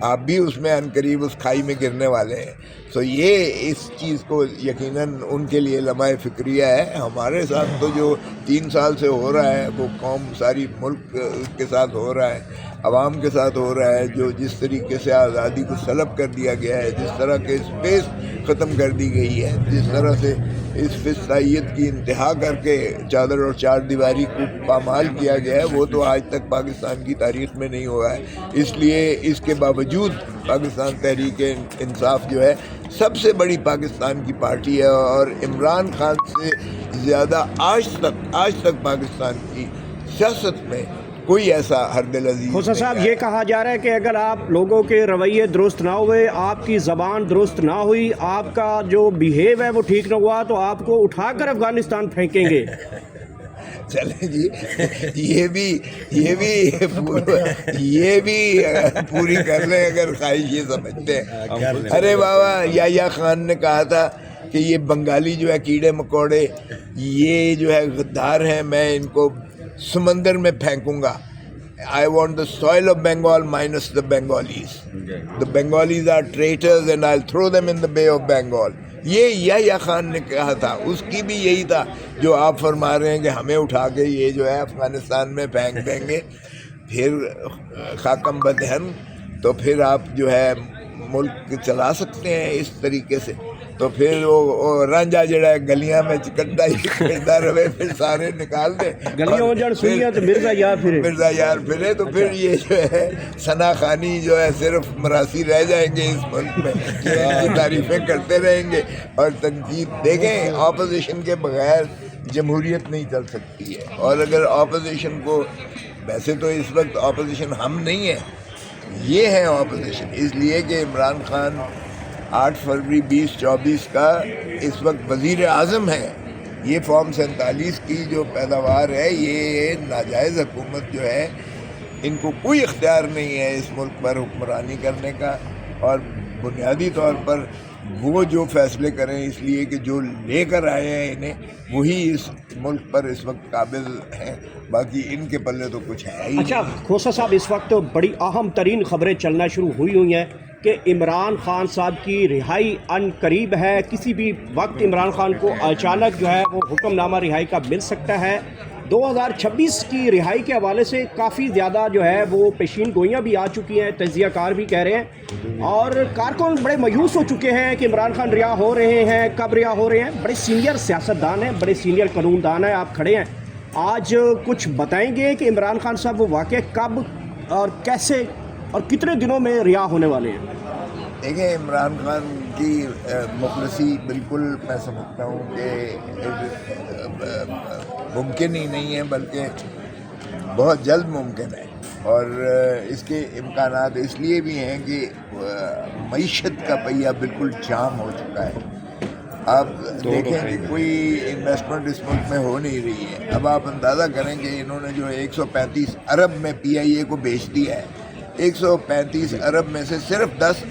آپ بھی اس میں عنقریب اس کھائی میں گرنے والے ہیں. سو یہ اس چیز کو یقیناً ان کے لیے لمحہ فکریہ ہے. ہمارے ساتھ تو جو 3 سال سے ہو رہا ہے وہ قوم ساری ملک کے ساتھ ہو رہا ہے، عوام کے ساتھ ہو رہا ہے. جو جس طریقے سے آزادی کو سلب کر دیا گیا ہے، جس طرح کے اسپیس ختم کر دی گئی ہے، جس طرح سے اس فضائیت کی انتہا کر کے چادر اور چار دیواری کو پامال کیا گیا ہے، وہ تو آج تک پاکستان کی تاریخ میں نہیں ہوا ہے. اس لیے اس کے باوجود پاکستان تحریک انصاف جو ہے سب سے بڑی پاکستان کی پارٹی ہے، اور عمران خان سے زیادہ آج تک پاکستان کی سیاست میں کوئی ایسا ہر دل عزیز کھوسا صاحب یہ کہا جا رہا ہے کہ اگر آپ لوگوں کے رویے درست نہ ہوئے، آپ کی زبان درست نہ ہوئی، آپ کا جو بیہیو ہے وہ ٹھیک نہ ہوا تو آپ کو اٹھا کر افغانستان پھینکیں گے. چلیں جی، یہ بھی پوری کر لیں اگر خواہش یہ سمجھتے ہیں. ارے بابا یحییٰ خان نے کہا تھا کہ یہ بنگالی جو ہے کیڑے مکوڑے، یہ جو ہے غدار ہیں، میں ان کو سمندر میں پھینکوں گا. I want the soil of Bengal minus the Bengalis. The Bengalis are traitors and I'll throw them in the Bay of Bengal. یہ یحییٰ خان نے کہا تھا. اس کی بھی یہی تھا جو آپ فرما رہے ہیں کہ ہمیں اٹھا کے یہ جو ہے افغانستان میں پھینک دیں گے. پھر خاکم بدہن تو پھر آپ جو ہے ملک چلا سکتے ہیں اس طریقے سے. تو پھر وہ رانجھا جڑا ہے گلیاں میں چکٹا ہی کرتا رہے، پھر سارے نکال دے گلیوں جڑ سنیاں تو مرزا یار پھرے. تو پھر یہ جو ہے ثنا خانی جو ہے صرف مراسی رہ جائیں گے اس ملک میں، ان کی تعریفیں کرتے رہیں گے اور تنقید. دیکھیں اپوزیشن کے بغیر جمہوریت نہیں چل سکتی ہے. اور اگر اپوزیشن کو، ویسے تو اس وقت اپوزیشن ہم نہیں ہیں، یہ ہیں اپوزیشن، اس لیے کہ عمران خان 8 فروری 2024 کا اس وقت وزیر اعظم ہے. یہ فارم 47 کی جو پیداوار ہے، یہ ناجائز حکومت جو ہے، ان کو کوئی اختیار نہیں ہے اس ملک پر حکمرانی کرنے کا. اور بنیادی طور پر وہ جو فیصلے کریں، اس لیے کہ جو لے کر آئے ہیں انہیں، وہی اس ملک پر اس وقت قابل ہیں. باقی ان کے پلے تو کچھ ہے ہی. اچھا کھوسا صاحب، اس وقت بڑی اہم ترین خبریں چلنا شروع ہوئی ہیں کہ عمران خان صاحب کی رہائی عن قریب ہے. کسی بھی وقت عمران خان کو اچانک جو ہے وہ حکم نامہ رہائی کا مل سکتا ہے. 2026 کی رہائی کے حوالے سے کافی زیادہ جو ہے وہ پیشین گوئیاں بھی آ چکی ہیں، تجزیہ کار بھی کہہ رہے ہیں، اور کارکن بڑے مایوس ہو چکے ہیں کہ عمران خان رہا ہو رہے ہیں، کب رہا ہو رہے ہیں. بڑے سینئر سیاستدان ہیں، بڑے سینئر قانون دان ہیں، آپ کھڑے ہیں. آج کچھ بتائیں گے کہ عمران خان صاحب وہ واقع کب اور کیسے اور کتنے دنوں میں رہا ہونے والے ہیں؟ دیکھیں عمران خان کی مخلصی بالکل میں سمجھتا ہوں کہ ممکن ہی نہیں ہے، بلکہ بہت جلد ممکن ہے. اور اس کے امکانات اس لیے بھی ہیں کہ معیشت کا پہیہ بالکل جام ہو چکا ہے. آپ دیکھیں کہ کوئی انویسٹمنٹ اس ملک میں ہو نہیں رہی ہے. اب آپ اندازہ کریں کہ انہوں نے جو 135 ارب میں PIA کو بیچ دیا ہے، 135 ارب میں سے صرف 10